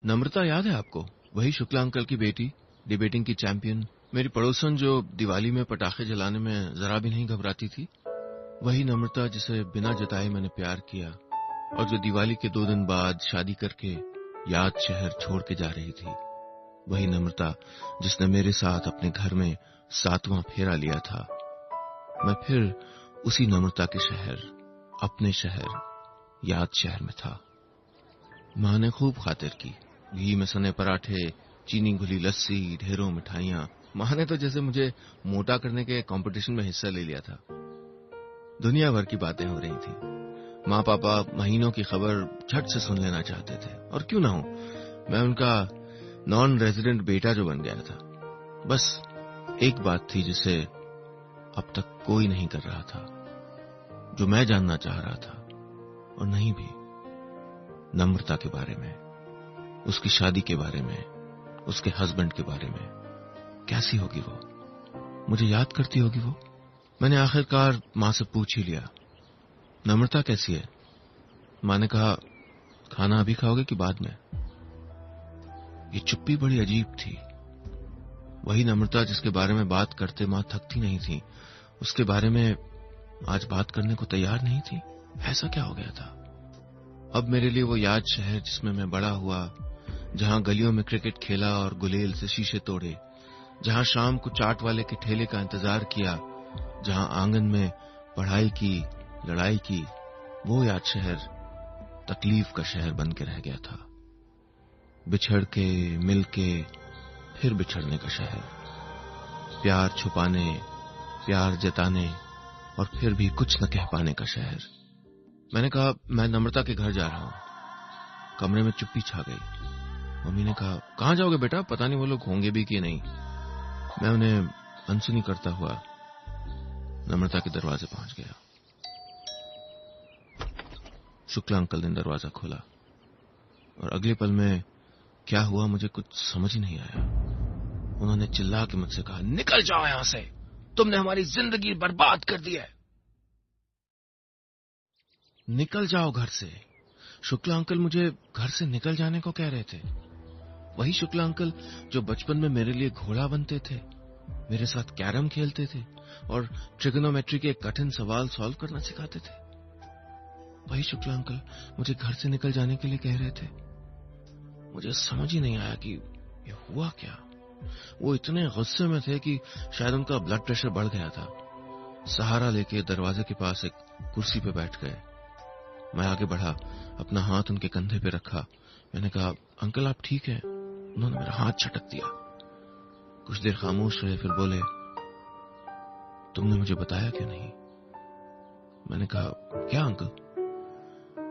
नम्रता याद है आपको? वही शुक्ला अंकल की बेटी, डिबेटिंग की चैंपियन, मेरी पड़ोसन जो दिवाली में पटाखे जलाने में जरा भी नहीं घबराती थी। वही नम्रता जिसे बिना जताए मैंने प्यार किया और जो दिवाली के 2 दिन बाद शादी करके याद शहर छोड़ के जा रही थी। वही नम्रता जिसने मेरे साथ अपने घर में 7वां फेरा लिया था। मैं फिर उसी नम्रता के शहर, अपने शहर, याद शहर में था। माँ ने खूब खातिर की, घी में सने पराठे, चीनी घुली लस्सी, ढेरों मिठाइयाँ। माँ ने तो जैसे मुझे मोटा करने के कंपटीशन में हिस्सा ले लिया था। दुनिया भर की बातें हो रही थी। माँ पापा महीनों की खबर झट से सुन लेना चाहते थे, और क्यों ना हो, मैं उनका नॉन रेजिडेंट बेटा जो बन गया था। बस एक बात थी जिसे अब तक कोई नहीं कर रहा था, जो मैं जानना चाह रहा था, और नहीं भी। नम्रता के बारे में, उसकी शादी के बारे में, उसके हस्बैंड के बारे में। कैसी होगी वो? मुझे याद करती होगी वो? मैंने आखिरकार माँ से पूछ ही लिया, नम्रता कैसी है? माँ ने कहा, खाना अभी खाओगे कि बाद में? ये चुप्पी बड़ी अजीब थी। वही नम्रता जिसके बारे में बात करते माँ थकती नहीं थी, उसके बारे में आज बात करने को तैयार नहीं थी। ऐसा क्या हो गया था? अब मेरे लिए वो याद शहर जिसमें मैं बड़ा हुआ, जहां गलियों में क्रिकेट खेला और गुलेल से शीशे तोड़े, जहां शाम को चाट वाले के ठेले का इंतजार किया, जहां आंगन में पढ़ाई की, लड़ाई की, वो याद शहर तकलीफ का शहर बन के रह गया था। बिछड़ के, मिल के, फिर बिछड़ने का शहर। प्यार छुपाने, प्यार जताने, और फिर भी कुछ न कह पाने का शहर। मैंने कहा, मैं नम्रता के घर जा रहा हूं। कमरे में चुप्पी छा गई। मम्मी ने कहा, कहां जाओगे बेटा? पता नहीं वो लोग होंगे भी कि नहीं। मैं उन्हें अनसुनी करता हुआ नम्रता के दरवाजे पहुंच गया। शुक्ला अंकल ने दरवाजा खोला, और अगले पल में क्या हुआ मुझे कुछ समझ ही नहीं आया। उन्होंने चिल्ला के मुझसे कहा, निकल जाओ यहां से, तुमने हमारी जिंदगी बर्बाद कर दी है। निकल जाओ घर से। शुक्ला अंकल मुझे घर से निकल जाने को कह रहे थे। वही शुक्ला अंकल जो बचपन में मेरे लिए घोड़ा बनते थे, मेरे साथ कैरम खेलते थे और ट्रिगोनोमेट्री के कठिन सवाल सॉल्व करना सिखाते थे। वही शुक्ला अंकल मुझे घर से निकल जाने के लिए कह रहे थे। मुझे समझ ही नहीं आया कि ये हुआ क्या। वो इतने गुस्से में थे कि शायद उनका ब्लड प्रेशर बढ़ गया था। सहारा लेके दरवाजे के पास एक कुर्सी पे बैठ गए। मैं आगे बढ़ा, अपना हाथ उनके कंधे पे रखा। मैंने कहा, अंकल आप ठीक हैं? उन्होंने मेरा हाथ झटक दिया। कुछ देर खामोश रहे, फिर बोले, तुमने मुझे बताया क्यों नहीं? मैंने कहा, क्या अंकल?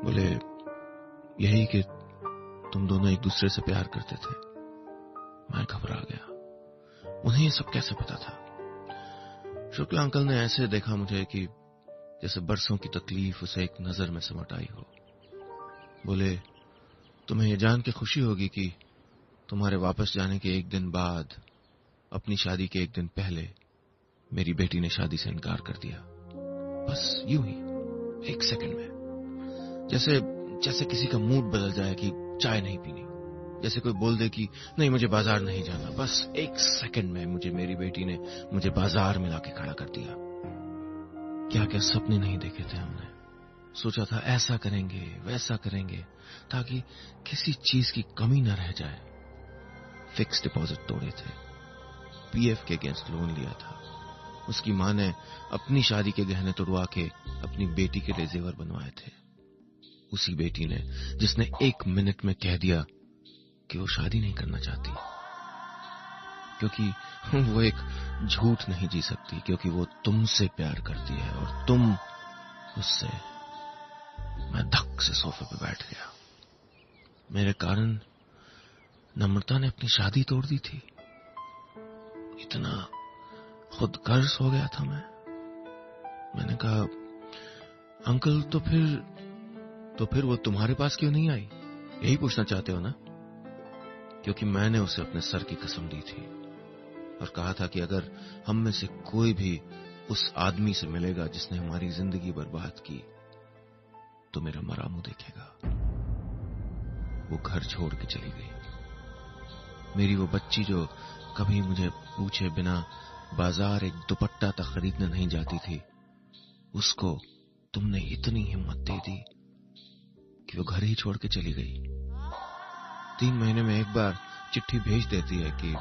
बोले, यही कि तुम दोनों एक दूसरे से प्यार करते थे। मैं घबरा गया। उन्हें ये सब कैसे पता था? शुक्ला अंकल ने ऐसे देखा मुझे कि जैसे बरसों की तकलीफ उसे एक नजर में सिमट आई हो। बोले, तुम्हें ये जान के खुशी होगी कि तुम्हारे वापस जाने के 1 दिन बाद, अपनी शादी के 1 दिन पहले, मेरी बेटी ने शादी से इनकार कर दिया। बस यूं ही, 1 सेकंड में। जैसे जैसे किसी का मूड बदल जाए कि चाय नहीं पीनी, जैसे कोई बोल दे कि नहीं मुझे बाजार नहीं जाना। बस 1 सेकंड में मेरी बेटी ने मुझे बाजार में लाके खड़ा कर दिया। क्या क्या सपने नहीं देखे थे हमने। सोचा था ऐसा करेंगे, वैसा करेंगे, ताकि किसी चीज की कमी न रह जाए। फिक्स डिपॉजिट तोड़े थे, पीएफ के अगेंस्ट लोन लिया था। उसकी मां ने अपनी शादी के गहने तुड़वा के अपनी बेटी के लिए जेवर बनवाए थे। उसी बेटी ने जिसने 1 मिनट में कह दिया कि वो शादी नहीं करना चाहती, क्योंकि वो एक झूठ नहीं जी सकती, क्योंकि वो तुमसे प्यार करती है और तुम उससे। मैं धक से सोफे पे बैठ गया। मेरे कारण नम्रता ने अपनी शादी तोड़ दी थी। इतना खुदगर्ज हो गया था मैं। मैंने कहा, अंकल तो फिर वो तुम्हारे पास क्यों नहीं आई? यही पूछना चाहते हो ना? क्योंकि मैंने उसे अपने सर की कसम दी थी और कहा था कि अगर हम में से कोई भी उस आदमी से मिलेगा जिसने हमारी जिंदगी बर्बाद की, तो मेरा मरा मुंह देखेगा। वो घर छोड़ के चली गई। मेरी वो बच्ची जो कभी मुझे पूछे बिना बाजार एक दुपट्टा तक खरीदने नहीं जाती थी, उसको तुमने इतनी हिम्मत दे दी कि वो घर ही छोड़ के चली गई। 3 महीने में एक बार चिट्ठी भेज देती है कि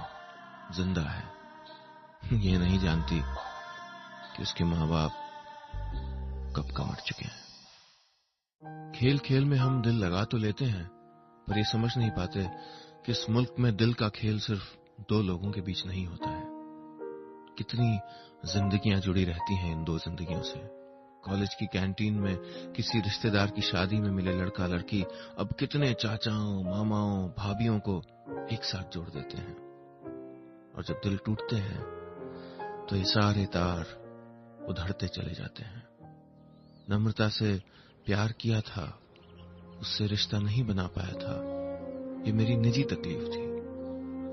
जिंदा है। ये नहीं जानती कि उसके माँ बाप कब का मर चुके हैं। खेल खेल में हम दिल लगा तो लेते हैं, पर ये समझ नहीं पाते कि इस मुल्क में दिल का खेल सिर्फ 2 लोगों के बीच नहीं होता है। कितनी जिंदगियां जुड़ी रहती हैं इन 2 जिंदगियों से। कॉलेज की कैंटीन में किसी रिश्तेदार की शादी में मिले लड़का लड़की अब कितने चाचाओं, मामाओं, भाभियों को एक साथ जोड़ देते हैं। और जब दिल टूटते हैं तो ये सारे तार उधड़ते चले जाते हैं। नम्रता से प्यार किया था, उससे रिश्ता नहीं बना पाया था, ये मेरी निजी तकलीफ थी।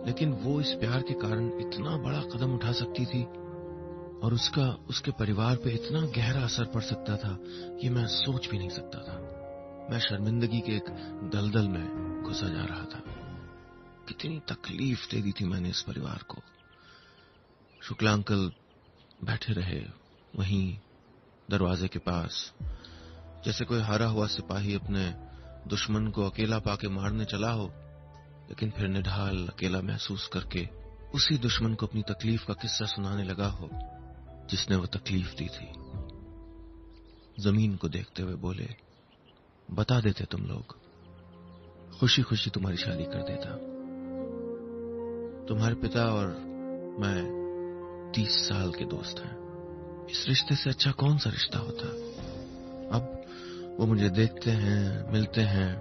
लेकिन वो इस प्यार के कारण इतना बड़ा कदम उठा सकती थी और उसका उसके परिवार पे इतना गहरा असर पड़ सकता था कि मैं सोच भी नहीं सकता था। मैं शर्मिंदगी के एक दलदल में घुसा जा रहा था। कितनी तकलीफ दे दी थी मैंने इस परिवार को। शुक्ला अंकल बैठे रहे वहीं दरवाजे के पास, जैसे कोई हारा हुआ सिपाही अपने दुश्मन को अकेला पाके मारने चला हो, लेकिन फिर निढाल अकेला महसूस करके उसी दुश्मन को अपनी तकलीफ का किस्सा सुनाने लगा हो जिसने वो तकलीफ दी थी। जमीन को देखते हुए बोले, बता देते तुम लोग, खुशी खुशी तुम्हारी शादी कर देता। तुम्हारे पिता और मैं 30 साल के दोस्त हैं। इस रिश्ते से अच्छा कौन सा रिश्ता होता। अब वो मुझे देखते हैं, मिलते हैं,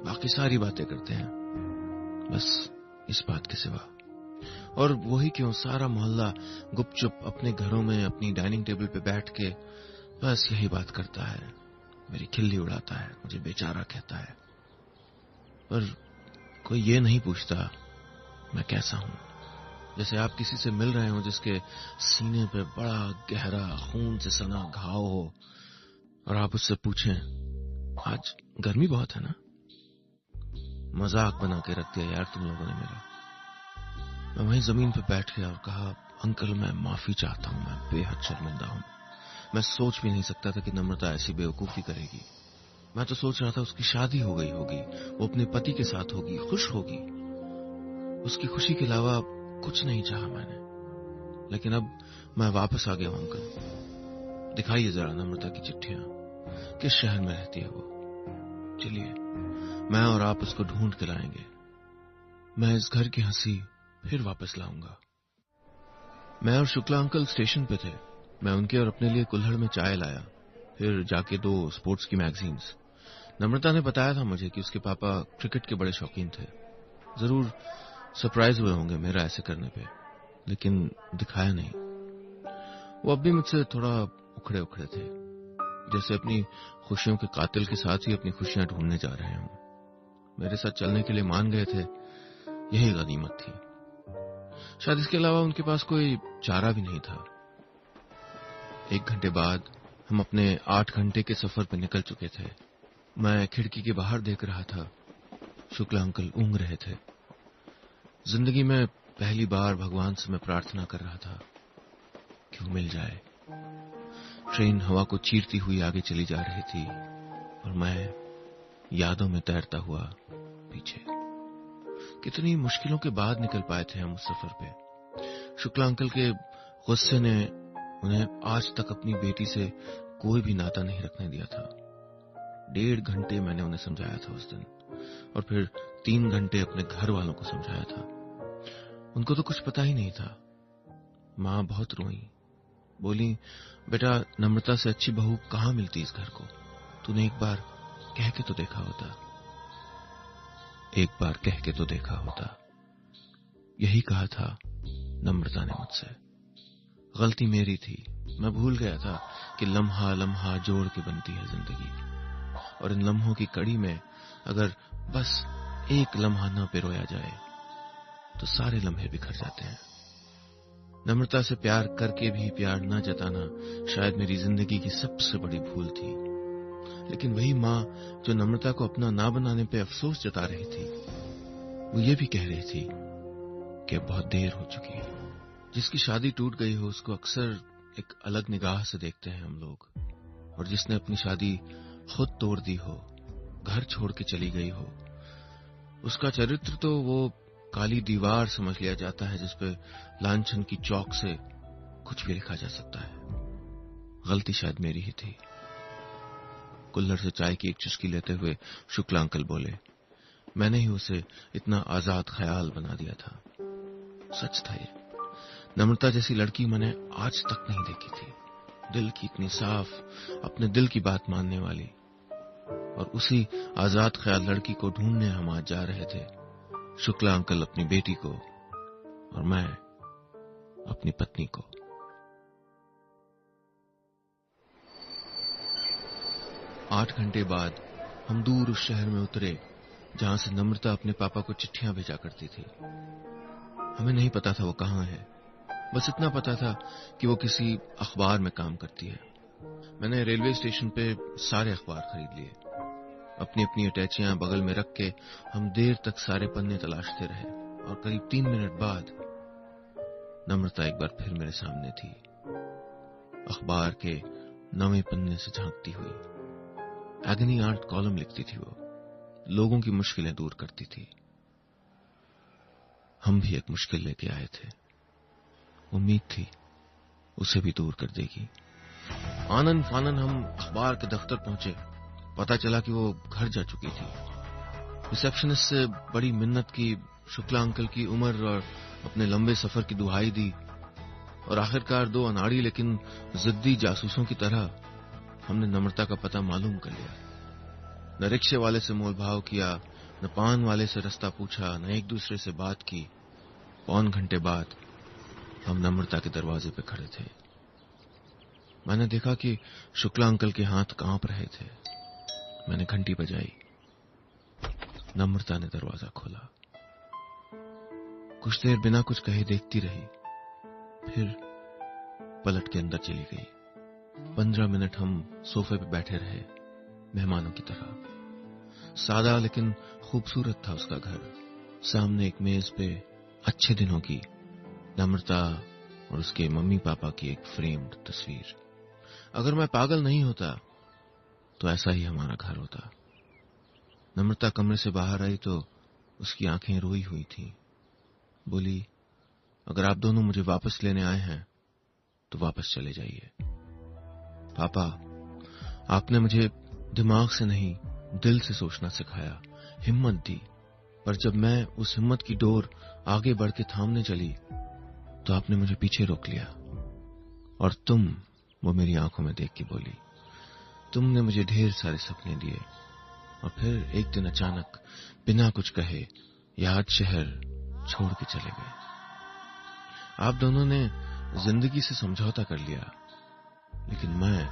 बाकी सारी बातें करते हैं, बस इस बात के सिवा। और वही क्यों, सारा मोहल्ला गुपचुप अपने घरों में अपनी डाइनिंग टेबल पे बैठ के बस यही बात करता है, मेरी खिल्ली उड़ाता है, मुझे बेचारा कहता है। पर कोई ये नहीं पूछता मैं कैसा हूं। जैसे आप किसी से मिल रहे हो जिसके सीने पे बड़ा गहरा खून से सना घाव हो और आप उससे पूछें, आज गर्मी बहुत है ना। मजाक बना के रख दिया यार तुम लोगों ने मेरा। मैं वहीं जमीन पे बैठ गया और कहा, अंकल मैं माफी चाहता हूं, मैं बेहद शर्मिंदा हूं। मैं सोच भी नहीं सकता था कि नम्रता ऐसी बेवकूफी करेगी। मैं तो सोच रहा था उसकी शादी हो गई होगी, वो अपने पति के साथ होगी, खुश होगी। उसकी खुशी के अलावा कुछ नहीं चाहा मैंने। लेकिन अब मैं वापस आ गया हूं। अंकल दिखाइए जरा नम्रता की चिट्ठियां, किस शहर में रहती है वो। चलिए मैं और आप उसको ढूंढ के लाएंगे। मैं इस घर की हंसी फिर वापस लाऊंगा। मैं और शुक्ला अंकल स्टेशन पे थे। मैं उनके और अपने लिए कुल्हड़ में चाय लाया, फिर जाके 2 स्पोर्ट्स की मैगजीन्स। नम्रता ने बताया था मुझे कि उसके पापा क्रिकेट के बड़े शौकीन थे। जरूर सरप्राइज हुए होंगे मेरा ऐसे करने पे, लेकिन दिखाया नहीं। वो अब भी मुझसे थोड़ा उखड़े उखड़े थे, जैसे अपनी खुशियों के कातिल के साथ ही अपनी खुशियां ढूंढने जा रहे हों। मेरे साथ चलने के लिए मान गए थे, यही गनीमत थी। शायद इसके अलावा उनके पास कोई चारा भी नहीं था। 1 घंटे बाद हम अपने 8 घंटे के सफर पर निकल चुके थे। मैं खिड़की के बाहर देख रहा था, शुक्ला अंकल ऊँघ रहे थे। जिंदगी में पहली बार भगवान से मैं प्रार्थना कर रहा था कि वो मिल जाए। ट्रेन हवा को चीरती हुई आगे चली जा रही थी और मैं यादों में तैरता हुआ पीछे। कितनी मुश्किलों के बाद निकल पाए थे हम उस सफर पे। शुक्ला अंकल के गुस्से ने उन्हें आज तक अपनी बेटी से कोई भी नाता नहीं रखने दिया था। 1.5 घंटे मैंने उन्हें समझाया था उस दिन, और फिर 3 घंटे अपने घर वालों को समझाया था। उनको तो कुछ पता ही नहीं था। माँ बहुत रोई, बोली, बेटा नम्रता से अच्छी बहू कहाँ मिलती इस घर को, तूने एक बार कह के तो देखा होता। एक बार कह के तो देखा होता, यही कहा था नम्रता ने मुझसे। गलती मेरी थी। मैं भूल गया था कि लम्हा लम्हा जोड़ के बनती है जिंदगी, और इन लम्हों की कड़ी में अगर बस एक लम्हा न पिरोया जाए तो सारे लम्हे बिखर जाते हैं। नम्रता से प्यार करके भी प्यार न जताना शायद मेरी जिंदगी की सबसे बड़ी भूल थी। लेकिन वही माँ जो नम्रता को अपना ना बनाने पे अफसोस जता रही थी, वो ये भी कह रही थी कि बहुत देर हो चुकी है। जिसकी शादी टूट गई हो उसको अक्सर एक अलग निगाह से देखते हैं हम लोग, और जिसने अपनी शादी खुद तोड़ दी हो, घर छोड़ के चली गई हो, उसका चरित्र तो वो काली दीवार समझ लिया जाता है जिसपे लांछन की चौक से कुछ भी लिखा जा सकता है। गलती शायद मेरी ही थी। कुल्हड़ से चाय की एक चुस्की लेते हुए शुक्ला अंकल बोले, मैंने ही उसे इतना आजाद ख्याल बना दिया था। सच था ये। नम्रता जैसी लड़की मैंने आज तक नहीं देखी थी। दिल की इतनी साफ, अपने दिल की बात मानने वाली। और उसी आजाद ख्याल लड़की को ढूंढने हम आज जा रहे थे। शुक्ला अंकल अपनी बेटी को और मैं अपनी पत्नी को। आठ घंटे बाद हम दूर उस शहर में उतरे जहां से नम्रता अपने पापा को चिट्ठियां भेजा करती थी। हमें नहीं पता था वो कहां है, बस इतना पता था कि वो किसी अखबार में काम करती है। मैंने रेलवे स्टेशन पे सारे अखबार खरीद लिए। अपनी अपनी अटैचियां बगल में रख के हम देर तक सारे पन्ने तलाशते रहे, और करीब 3 मिनट बाद नम्रता एक बार फिर मेरे सामने थी, अखबार के 9वें पन्ने से झांकती हुई। एगनी आर्ट कॉलम लिखती थी वो, लोगों की मुश्किलें दूर करती थी। हम भी एक मुश्किल लेके आए थे, उम्मीद थी उसे भी दूर कर देगी। आनन फानन हम अखबार के दफ्तर पहुंचे। पता चला कि वो घर जा चुकी थी। रिसेप्शनिस्ट से बड़ी मिन्नत की, शुक्ला अंकल की उम्र और अपने लंबे सफर की दुहाई दी, और आखिरकार 2 अनाड़ी लेकिन जिद्दी जासूसों की तरह हमने नम्रता का पता मालूम कर लिया। न रिक्शे वाले से मोलभाव किया, न पान वाले से रास्ता पूछा, न एक दूसरे से बात की। 1.25 घंटे बाद हम नम्रता के दरवाजे पे खड़े थे। मैंने देखा कि शुक्ला अंकल के हाथ कांप रहे थे। मैंने घंटी बजाई। नम्रता ने दरवाजा खोला। कुछ देर बिना कुछ कहे देखती रही, फिर पलट के अंदर चली गई। 15 मिनट हम सोफे पे बैठे रहे, मेहमानों की तरह। सादा लेकिन खूबसूरत था उसका घर। सामने एक मेज पे अच्छे दिनों की नम्रता और उसके मम्मी पापा की एक फ्रेम्ड तस्वीर। अगर मैं पागल नहीं होता तो ऐसा ही हमारा घर होता। नम्रता कमरे से बाहर आई तो उसकी आंखें रोई हुई थीं। बोली, अगर आप दोनों मुझे वापस लेने आए हैं तो वापस चले जाइए। पापा, आपने मुझे दिमाग से नहीं दिल से सोचना सिखाया, हिम्मत दी, पर जब मैं उस हिम्मत की डोर आगे बढ़ के थामने चली तो आपने मुझे पीछे रोक लिया। और तुम, वो मेरी आंखों में देख के बोली, तुमने मुझे ढेर सारे सपने दिए और फिर एक दिन अचानक बिना कुछ कहे याद शहर छोड़ के चले गए। आप दोनों ने जिंदगी से समझौता कर लिया, लेकिन मैं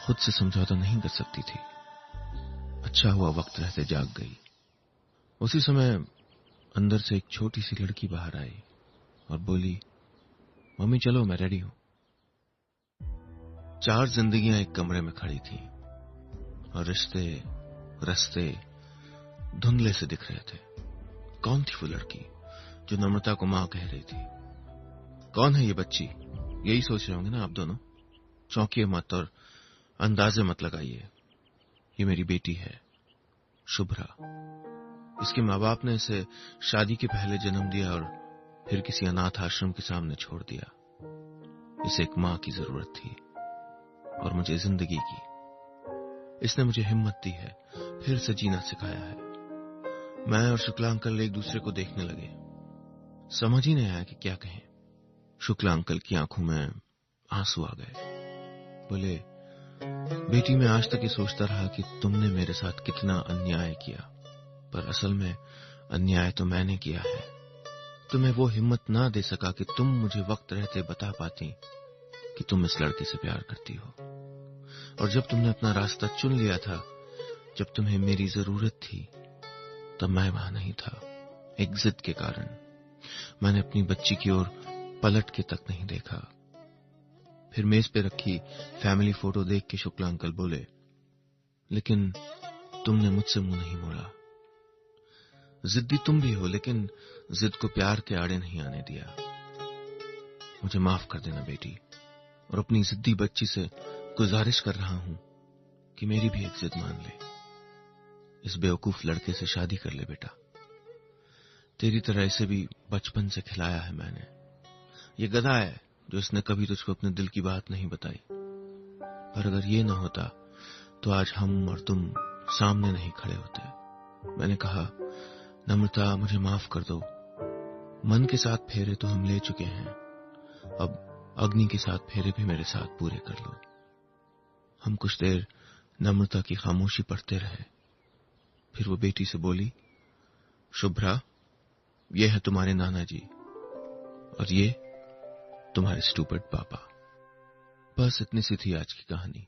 खुद से समझौता नहीं कर सकती थी। अच्छा हुआ वक्त रहते जाग गई। उसी समय अंदर से एक छोटी सी लड़की बाहर आई और बोली, मम्मी चलो, मैं रेडी हूं। 4 जिंदगियां एक कमरे में खड़ी थी और रिश्ते रास्ते धुंधले से दिख रहे थे। कौन थी वो लड़की जो नम्रता को मां कह रही थी? कौन है ये बच्ची? यही सोच रहे होंगे ना आप दोनों। चौंकिए मत और अंदाजे मत लगाइए। ये मेरी बेटी है, शुभ्रा। इसके माँ बाप ने इसे शादी के पहले जन्म दिया और फिर किसी अनाथ आश्रम के सामने छोड़ दिया। इसे एक मां की जरूरत थी और मुझे जिंदगी की। इसने मुझे हिम्मत दी है, फिर से जीना सिखाया है। मैं और शुक्ला अंकल एक दूसरे को देखने लगे। समझ ही नहीं आया कि क्या कहें। शुक्ला अंकल की आंखों में आंसू आ गए। बोले, बेटी, मैं आज तक ये सोचता रहा कि तुमने मेरे साथ कितना अन्याय किया, पर असल में अन्याय तो मैंने किया है। तुम्हें वो हिम्मत ना दे सका कि तुम मुझे वक्त रहते बता पाती कि तुम इस लड़के से प्यार करती हो। और जब तुमने अपना रास्ता चुन लिया था, जब तुम्हें मेरी जरूरत थी, तब मैं वहां नहीं था। एक जिद के कारण मैंने अपनी बच्ची की ओर पलट के तक नहीं देखा। फिर मेज पे रखी फैमिली फोटो देख के शुक्ला अंकल बोले, लेकिन तुमने मुझसे मुंह नहीं मोड़ा। जिद्दी तुम भी हो, लेकिन जिद को प्यार के आड़े नहीं आने दिया। मुझे माफ कर देना बेटी, और अपनी जिद्दी बच्ची से गुजारिश कर रहा हूं कि मेरी भी एक जिद मान ले। इस बेवकूफ लड़के से शादी कर ले बेटा। तेरी तरह इसे भी बचपन से खिलाया है मैंने। ये गधा है जो इसने कभी तुझको अपने दिल की बात नहीं बताई, पर अगर ये ना होता तो आज हम और तुम सामने नहीं खड़े होते। मैंने कहा, नम्रता मुझे माफ कर दो, मन के साथ फेरे तो हम ले चुके हैं, अब अग्नि के साथ फेरे भी मेरे साथ पूरे कर लो। हम कुछ देर नम्रता की खामोशी पढ़ते रहे। फिर वो बेटी से बोली, शुभ्रा, ये है तुम्हारे नाना जी और ये तुम्हारे स्टूपिड पापा। बस इतनी सी थी आज की कहानी।